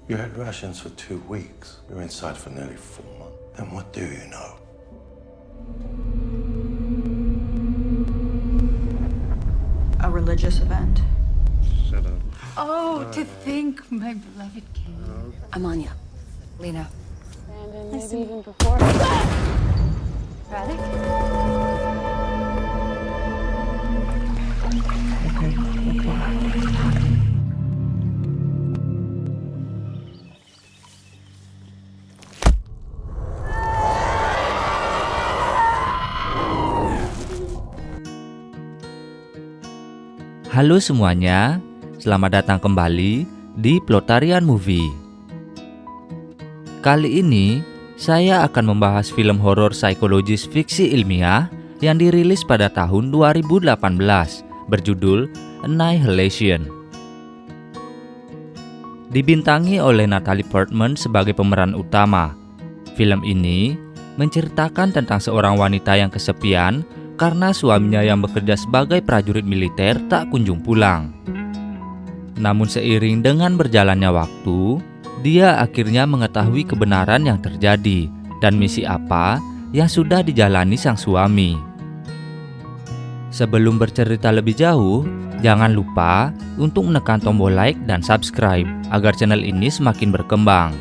You had rations for 2 weeks. You're inside for nearly 4 months. Then what do you know? A religious event. Shut up. Oh, to think my beloved king. I'm Anya. Lena. And maybe even before. Radek? Halo semuanya, selamat datang kembali di Plotarian Movie. Kali ini, saya akan membahas film horor psikologis fiksi ilmiah yang dirilis pada tahun 2018 berjudul Annihilation. Dibintangi oleh Natalie Portman sebagai pemeran utama. Film ini menceritakan tentang seorang wanita yang kesepian karena suaminya yang bekerja sebagai prajurit militer tak kunjung pulang. Namun seiring dengan berjalannya waktu, dia akhirnya mengetahui kebenaran yang terjadi dan misi apa yang sudah dijalani sang suami. Sebelum bercerita lebih jauh, jangan lupa untuk menekan tombol like dan subscribe agar channel ini semakin berkembang.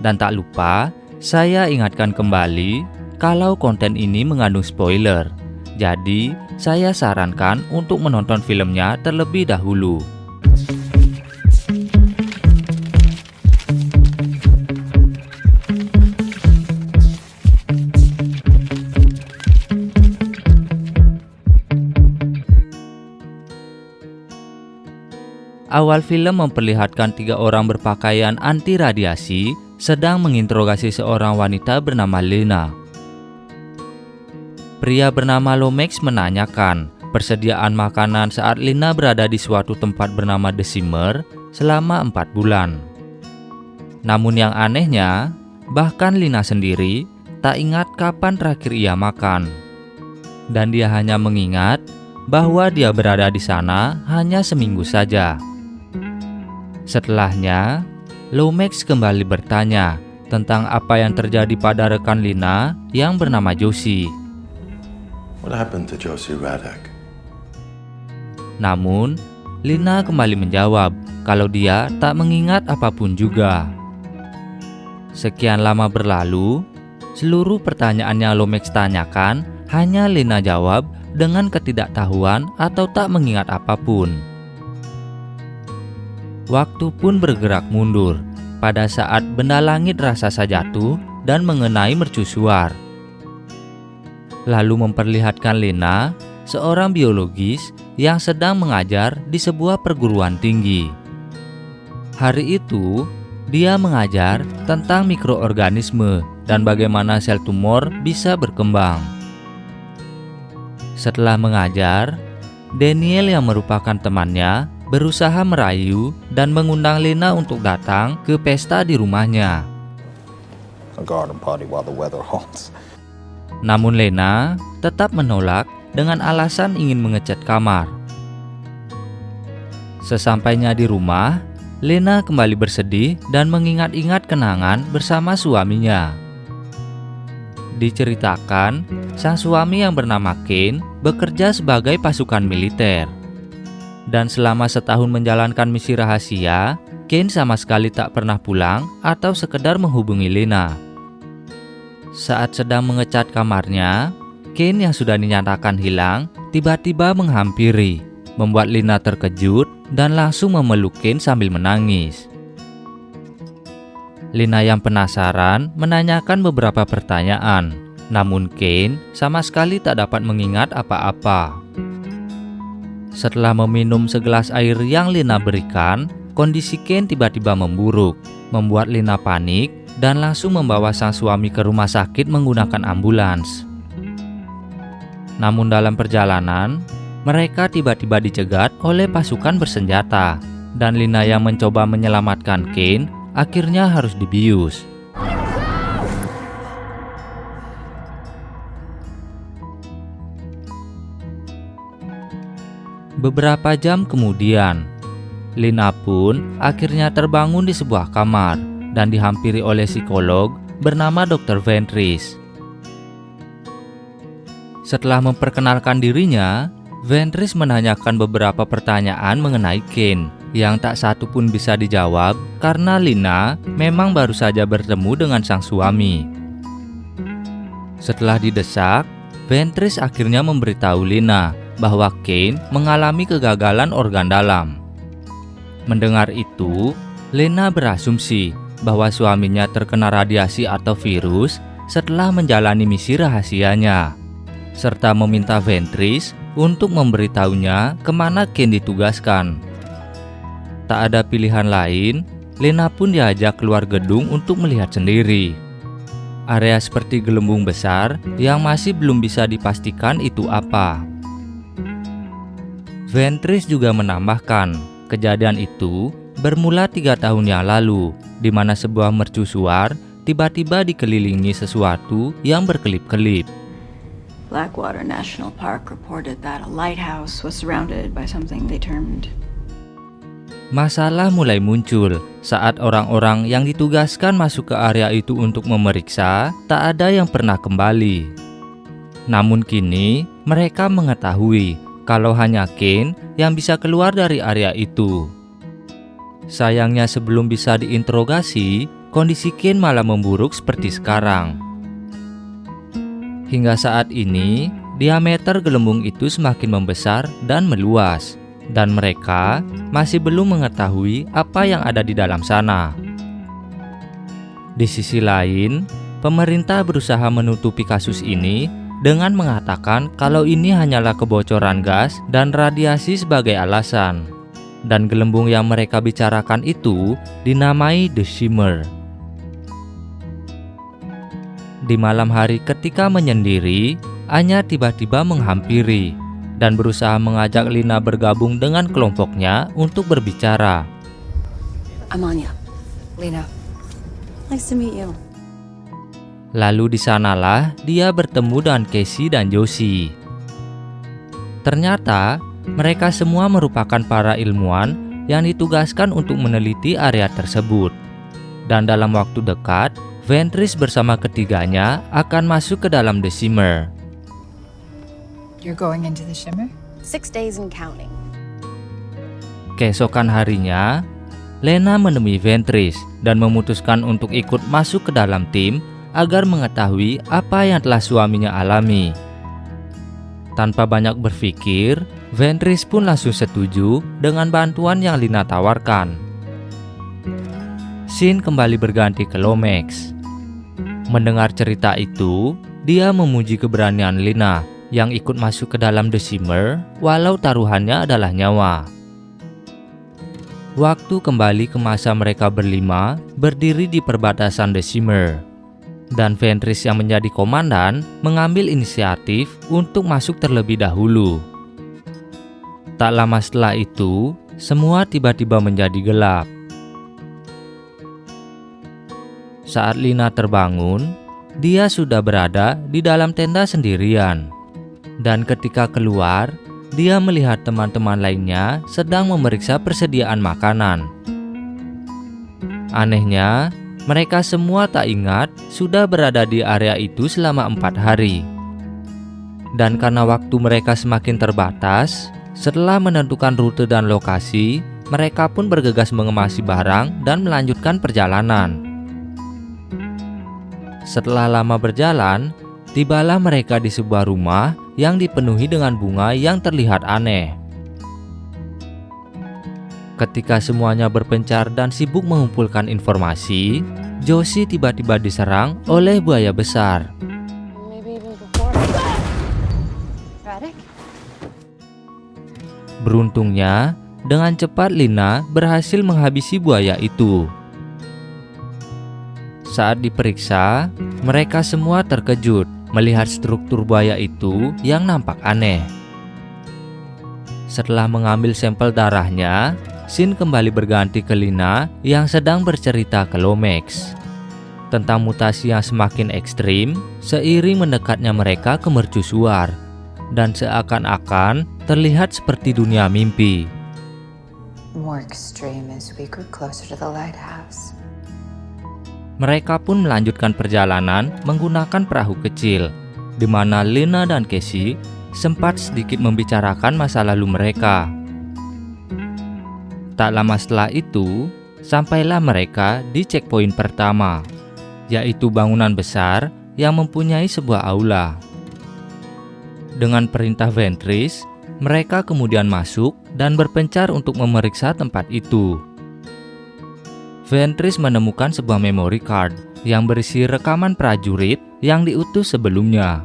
Dan tak lupa, saya ingatkan kembali kalau konten ini mengandung spoiler. Jadi, saya sarankan untuk menonton filmnya terlebih dahulu. Awal film memperlihatkan 3 orang berpakaian anti radiasi sedang menginterogasi seorang wanita bernama Lena. Pria bernama Lomax menanyakan persediaan makanan saat Lena berada di suatu tempat bernama The Shimmer selama 4 bulan. Namun yang anehnya, bahkan Lena sendiri tak ingat kapan terakhir ia makan. Dan dia hanya mengingat bahwa dia berada di sana hanya seminggu saja. Setelahnya, Lomax kembali bertanya tentang apa yang terjadi pada rekan Lena yang bernama Josie. What happened to Josie Radek? Namun, Lena kembali menjawab kalau dia tak mengingat apapun juga. Sekian lama berlalu, seluruh pertanyaan yang Lomax tanyakan hanya Lena jawab dengan ketidaktahuan atau tak mengingat apapun. Waktu pun bergerak mundur pada saat benda langit raksasa jatuh dan mengenai mercusuar. Lalu memperlihatkan Lena, seorang biologis yang sedang mengajar di sebuah perguruan tinggi. Hari itu, dia mengajar tentang mikroorganisme dan bagaimana sel tumor bisa berkembang. Setelah mengajar, Daniel yang merupakan temannya berusaha merayu dan mengundang Lena untuk datang ke pesta di rumahnya. A garden party while the weather holds. Namun Lena tetap menolak dengan alasan ingin mengecat kamar. Sesampainya di rumah, Lena kembali bersedih dan mengingat-ingat kenangan bersama suaminya. Diceritakan, sang suami yang bernama Kane bekerja sebagai pasukan militer. Dan selama setahun menjalankan misi rahasia, Kane sama sekali tak pernah pulang atau sekedar menghubungi Lena. Saat sedang mengecat kamarnya, Kane yang sudah dinyatakan hilang tiba-tiba menghampiri, membuat Lena terkejut dan langsung memeluk Kane sambil menangis. Lena yang penasaran menanyakan beberapa pertanyaan, namun Kane sama sekali tak dapat mengingat apa-apa. Setelah meminum segelas air yang Lena berikan, kondisi Kane tiba-tiba memburuk, membuat Lena panik dan langsung membawa sang suami ke rumah sakit menggunakan ambulans. Namun dalam perjalanan, mereka tiba-tiba dicegat oleh pasukan bersenjata, dan Lena yang mencoba menyelamatkan Kane akhirnya harus dibius. Beberapa jam kemudian, Lina pun akhirnya terbangun di sebuah kamar dan dihampiri oleh psikolog bernama Dr. Ventris. Setelah memperkenalkan dirinya, Ventris menanyakan beberapa pertanyaan mengenai Kane yang tak satu pun bisa dijawab karena Lina memang baru saja bertemu dengan sang suami. Setelah didesak, Ventris akhirnya memberitahu Lina bahwa Kane mengalami kegagalan organ dalam. Mendengar itu, Lina berasumsi bahwa suaminya terkena radiasi atau virus setelah menjalani misi rahasianya, serta meminta Ventris untuk memberitahunya kemana Kane ditugaskan. Tak ada pilihan lain, Lina pun diajak keluar gedung untuk melihat sendiri. Area seperti gelembung besar yang masih belum bisa dipastikan itu apa. Ventris juga menambahkan, kejadian itu bermula 3 tahun yang lalu, di mana sebuah mercusuar tiba-tiba dikelilingi sesuatu yang berkelip-kelip. Blackwater National Park reported that a lighthouse was surrounded by something they termed. Masalah mulai muncul saat orang-orang yang ditugaskan masuk ke area itu untuk memeriksa, tak ada yang pernah kembali. Namun kini, mereka mengetahui kalau hanya Kane yang bisa keluar dari area itu. Sayangnya sebelum bisa diinterogasi, kondisi Kane malah memburuk seperti sekarang. Hingga saat ini, diameter gelembung itu semakin membesar dan meluas, dan mereka masih belum mengetahui apa yang ada di dalam sana. Di sisi lain, pemerintah berusaha menutupi kasus ini dengan mengatakan kalau ini hanyalah kebocoran gas dan radiasi sebagai alasan. Dan gelembung yang mereka bicarakan itu dinamai The Shimmer. Di malam hari ketika menyendiri, Anya tiba-tiba menghampiri dan berusaha mengajak Lina bergabung dengan kelompoknya untuk berbicara. I'm Anya. Lina. Nice to meet you. Lalu di sanalah dia bertemu dengan Casey dan Josie. Ternyata mereka semua merupakan para ilmuwan yang ditugaskan untuk meneliti area tersebut. Dan dalam waktu dekat, Ventris bersama ketiganya akan masuk ke dalam The Shimmer. You're going into the Shimmer? 6 days and counting. Keesokan harinya, Lena menemui Ventris dan memutuskan untuk ikut masuk ke dalam tim agar mengetahui apa yang telah suaminya alami. Tanpa banyak berpikir, Ventris pun langsung setuju dengan bantuan yang Lina tawarkan. Scene kembali berganti ke Lomax. Mendengar cerita itu, dia memuji keberanian Lina yang ikut masuk ke dalam The Shimmer walau taruhannya adalah nyawa. Waktu kembali ke masa mereka berlima berdiri di perbatasan The Shimmer. Dan Ventris yang menjadi komandan mengambil inisiatif untuk masuk terlebih dahulu. Tak lama setelah itu, semua tiba-tiba menjadi gelap. Saat Lina terbangun, dia sudah berada di dalam tenda sendirian. Dan ketika keluar, dia melihat teman-teman lainnya sedang memeriksa persediaan makanan. Anehnya, mereka semua tak ingat sudah berada di area itu selama 4 hari. Dan karena waktu mereka semakin terbatas, setelah menentukan rute dan lokasi, mereka pun bergegas mengemasi barang dan melanjutkan perjalanan. Setelah lama berjalan, tibalah mereka di sebuah rumah yang dipenuhi dengan bunga yang terlihat aneh. Ketika semuanya berpencar dan sibuk mengumpulkan informasi, Josie tiba-tiba diserang oleh buaya besar. Maybe even before. Radek? Beruntungnya, dengan cepat Lina berhasil menghabisi buaya itu. Saat diperiksa, mereka semua terkejut melihat struktur buaya itu yang nampak aneh. Setelah mengambil sampel darahnya, scene kembali berganti ke Lina yang sedang bercerita ke Lomax tentang mutasi yang semakin ekstrim seiring mendekatnya mereka ke mercusuar dan seakan-akan terlihat seperti dunia mimpi. more extreme as we grew closer to the lighthouse. Mereka pun melanjutkan perjalanan menggunakan perahu kecil, di mana Lena dan Casey sempat sedikit membicarakan masa lalu mereka. Tak lama setelah itu, sampailah mereka di checkpoint pertama, yaitu bangunan besar yang mempunyai sebuah aula. Dengan perintah Ventris, mereka kemudian masuk dan berpencar untuk memeriksa tempat itu. Ventris menemukan sebuah memory card yang berisi rekaman prajurit yang diutus sebelumnya.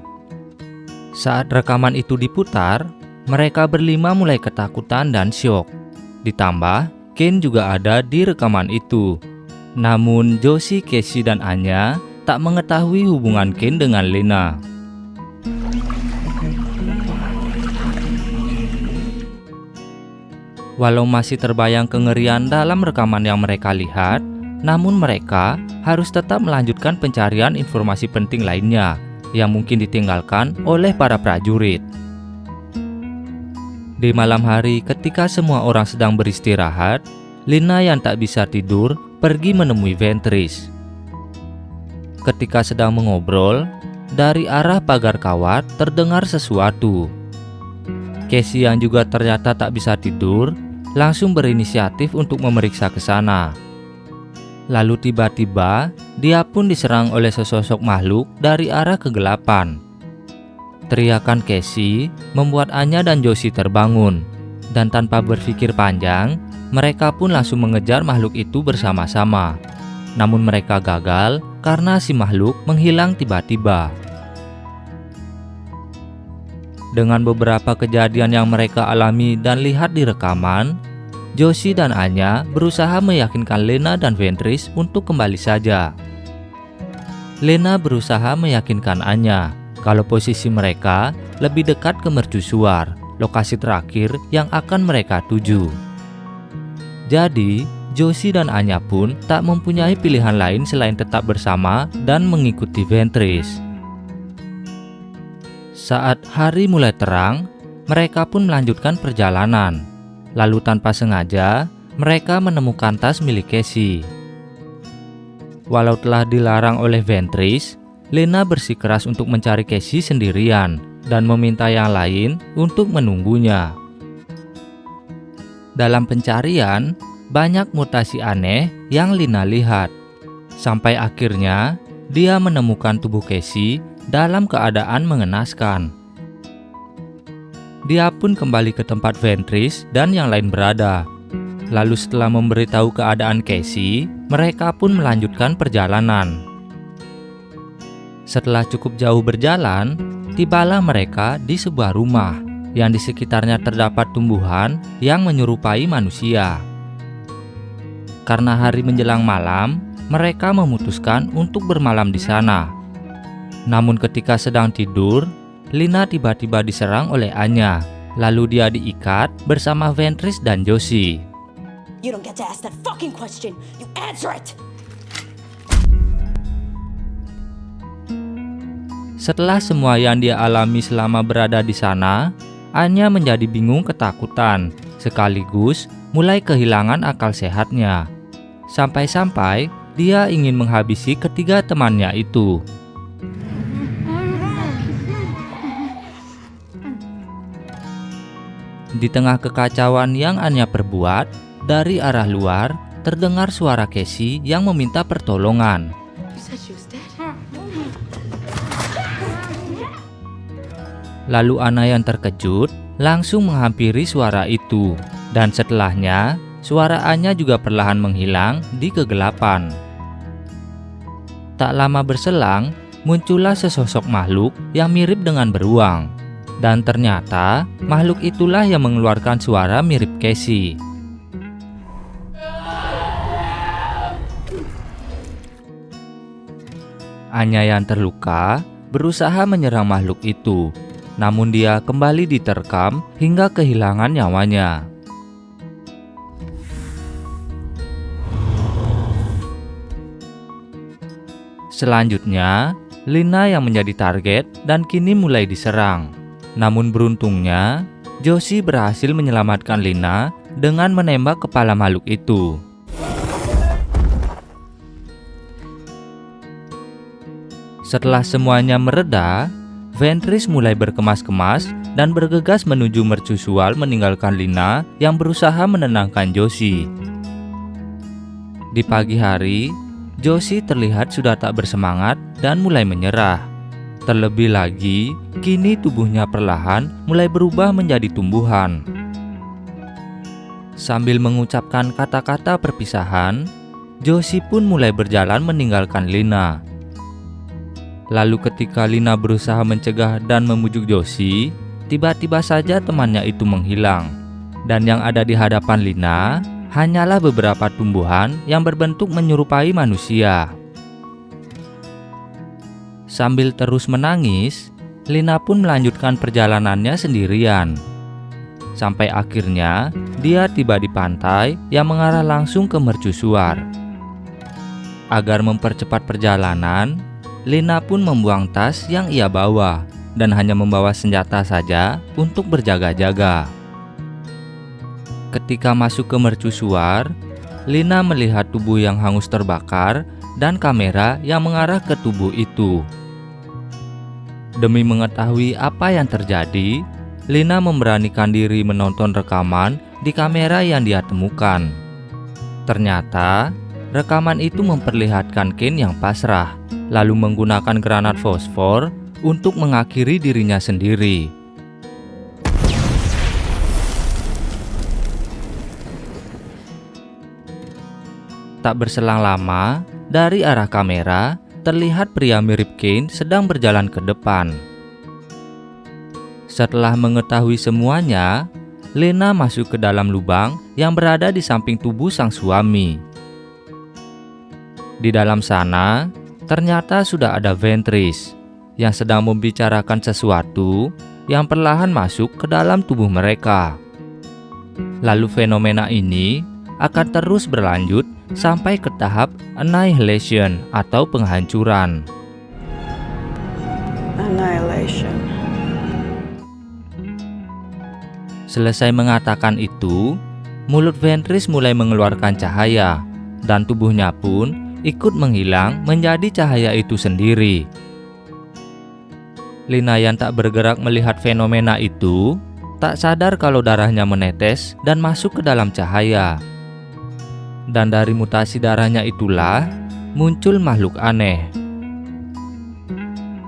Saat rekaman itu diputar, mereka berlima mulai ketakutan dan syok. Ditambah, Kane juga ada di rekaman itu. Namun Josie, Casey, dan Anya tak mengetahui hubungan Kane dengan Lena. Walau masih terbayang kengerian dalam rekaman yang mereka lihat, namun mereka harus tetap melanjutkan pencarian informasi penting lainnya yang mungkin ditinggalkan oleh para prajurit. Di malam hari ketika semua orang sedang beristirahat, Lena yang tak bisa tidur pergi menemui Ventris. Ketika sedang mengobrol, dari arah pagar kawat terdengar sesuatu. Casey yang juga ternyata tak bisa tidur, langsung berinisiatif untuk memeriksa ke sana. Lalu tiba-tiba, dia pun diserang oleh sesosok makhluk dari arah kegelapan. Teriakan Casey membuat Anya dan Josie terbangun, dan tanpa berpikir panjang, mereka pun langsung mengejar makhluk itu bersama-sama. Namun mereka gagal karena si makhluk menghilang tiba-tiba. Dengan beberapa kejadian yang mereka alami dan lihat di rekaman, Josie dan Anya berusaha meyakinkan Lena dan Ventris untuk kembali saja. Lena berusaha meyakinkan Anya kalau posisi mereka lebih dekat ke mercusuar, lokasi terakhir yang akan mereka tuju. Jadi, Josie dan Anya pun tak mempunyai pilihan lain selain tetap bersama dan mengikuti Ventris. Saat hari mulai terang, mereka pun melanjutkan perjalanan. Lalu tanpa sengaja, mereka menemukan tas milik Casey. Walau telah dilarang oleh Ventris, Lena bersikeras untuk mencari Casey sendirian dan meminta yang lain untuk menunggunya. Dalam pencarian, banyak mutasi aneh yang Lena lihat. Sampai akhirnya, dia menemukan tubuh Casey dalam keadaan mengenaskan. Dia pun kembali ke tempat Ventris dan yang lain berada. Lalu setelah memberitahu keadaan Casey, mereka pun melanjutkan perjalanan. Setelah cukup jauh berjalan, tibalah mereka di sebuah rumah yang di sekitarnya terdapat tumbuhan yang menyerupai manusia. Karena hari menjelang malam, mereka memutuskan untuk bermalam di sana. Namun ketika sedang tidur, Lena tiba-tiba diserang oleh Anya. Lalu dia diikat bersama Ventris dan Josie. You don't get to ask that fucking question. You answer it. Setelah semua yang dia alami selama berada di sana, Anya menjadi bingung ketakutan, sekaligus mulai kehilangan akal sehatnya. Sampai-sampai dia ingin menghabisi ketiga temannya itu. Di tengah kekacauan yang Anya perbuat, dari arah luar terdengar suara Casey yang meminta pertolongan. Lalu Anya yang terkejut langsung menghampiri suara itu, dan setelahnya suara Anya juga perlahan menghilang di kegelapan. Tak lama berselang, muncullah sesosok makhluk yang mirip dengan beruang. Dan ternyata makhluk itulah yang mengeluarkan suara mirip Casey. Anya yang terluka berusaha menyerang makhluk itu, namun dia kembali diterkam hingga kehilangan nyawanya. Selanjutnya, Lena yang menjadi target dan kini mulai diserang. Namun beruntungnya, Josie berhasil menyelamatkan Lena dengan menembak kepala makhluk itu. Setelah semuanya mereda, Ventris mulai berkemas-kemas dan bergegas menuju mercusual meninggalkan Lina yang berusaha menenangkan Josie. Di pagi hari, Josie terlihat sudah tak bersemangat dan mulai menyerah. Terlebih lagi, kini tubuhnya perlahan mulai berubah menjadi tumbuhan. Sambil mengucapkan kata-kata perpisahan, Josie pun mulai berjalan meninggalkan Lina. Lalu ketika Lina berusaha mencegah dan membujuk Josie, tiba-tiba saja temannya itu menghilang. Dan yang ada di hadapan Lina hanyalah beberapa tumbuhan yang berbentuk menyerupai manusia. Sambil terus menangis, Lina pun melanjutkan perjalanannya sendirian. Sampai akhirnya dia tiba di pantai yang mengarah langsung ke mercusuar. Agar mempercepat perjalanan, Lina pun membuang tas yang ia bawa dan hanya membawa senjata saja untuk berjaga-jaga. Ketika masuk ke mercusuar, Lina melihat tubuh yang hangus terbakar dan kamera yang mengarah ke tubuh itu. Demi mengetahui apa yang terjadi, Lina memberanikan diri menonton rekaman di kamera yang dia temukan. Ternyata, rekaman itu memperlihatkan Kane yang pasrah, lalu menggunakan granat fosfor untuk mengakhiri dirinya sendiri. Tak berselang lama, dari arah kamera, terlihat pria mirip Kane sedang berjalan ke depan. Setelah mengetahui semuanya, Lina masuk ke dalam lubang yang berada di samping tubuh sang suami. Di dalam sana, ternyata sudah ada Ventris yang sedang membicarakan sesuatu yang perlahan masuk ke dalam tubuh mereka. Lalu fenomena ini akan terus berlanjut sampai ke tahap annihilation atau penghancuran. Annihilation. Selesai mengatakan itu, mulut Ventris mulai mengeluarkan cahaya dan tubuhnya pun ikut menghilang menjadi cahaya itu sendiri. Lina yang tak bergerak melihat fenomena itu, tak sadar kalau darahnya menetes dan masuk ke dalam cahaya. Dan dari mutasi darahnya itulah muncul makhluk aneh.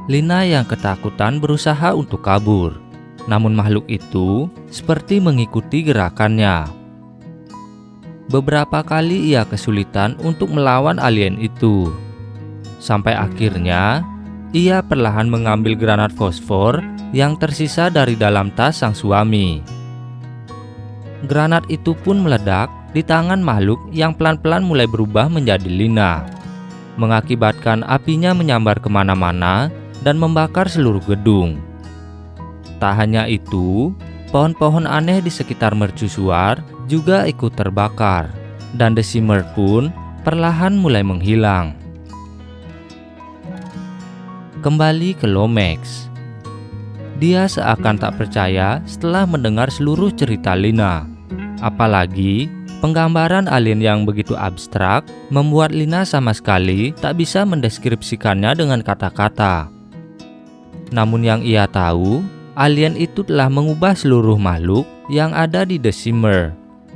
Lina yang ketakutan berusaha untuk kabur, namun makhluk itu seperti mengikuti gerakannya. Beberapa kali ia kesulitan untuk melawan alien itu. Sampai akhirnya, ia perlahan mengambil granat fosfor yang tersisa dari dalam tas sang suami. Granat itu pun meledak di tangan makhluk yang pelan-pelan mulai berubah menjadi Lina, mengakibatkan apinya menyambar kemana-mana dan membakar seluruh gedung. Tak hanya itu, pohon-pohon aneh di sekitar mercusuar juga ikut terbakar, dan The Shimmer pun perlahan mulai menghilang. Kembali ke Lomax. Dia seakan tak percaya setelah mendengar seluruh cerita Lina. Apalagi, penggambaran alien yang begitu abstrak membuat Lina sama sekali tak bisa mendeskripsikannya dengan kata-kata. Namun yang ia tahu, alien itu telah mengubah seluruh makhluk yang ada di The Shimmer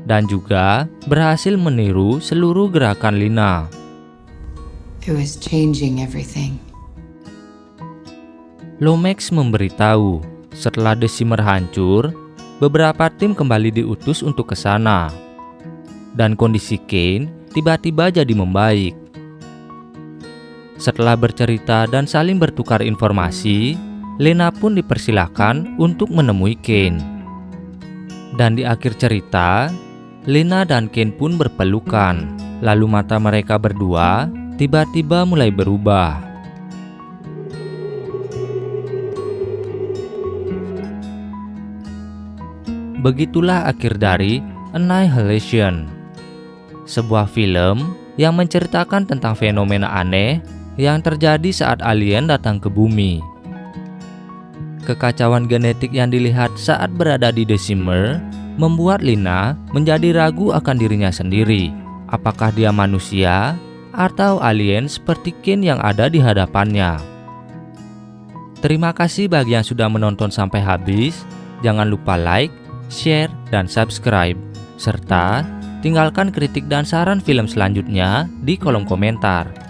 dan juga berhasil meniru seluruh gerakan Lina. It was changing everything. Lomax memberitahu, setelah The Shimmer hancur, beberapa tim kembali diutus untuk ke sana. Dan kondisi Kane tiba-tiba jadi membaik. Setelah bercerita dan saling bertukar informasi, Lena pun dipersilahkan untuk menemui Kane. Dan di akhir cerita, Lena dan Kane pun berpelukan. Lalu mata mereka berdua tiba-tiba mulai berubah. Begitulah akhir dari Annihilation, sebuah film yang menceritakan tentang fenomena aneh yang terjadi saat alien datang ke bumi. Kekacauan genetik yang dilihat saat berada di The Shimmer membuat Lina menjadi ragu akan dirinya sendiri. Apakah dia manusia atau alien seperti Kane yang ada di hadapannya? Terima kasih bagi yang sudah menonton sampai habis. Jangan lupa like, share, dan subscribe. Serta tinggalkan kritik dan saran film selanjutnya di kolom komentar.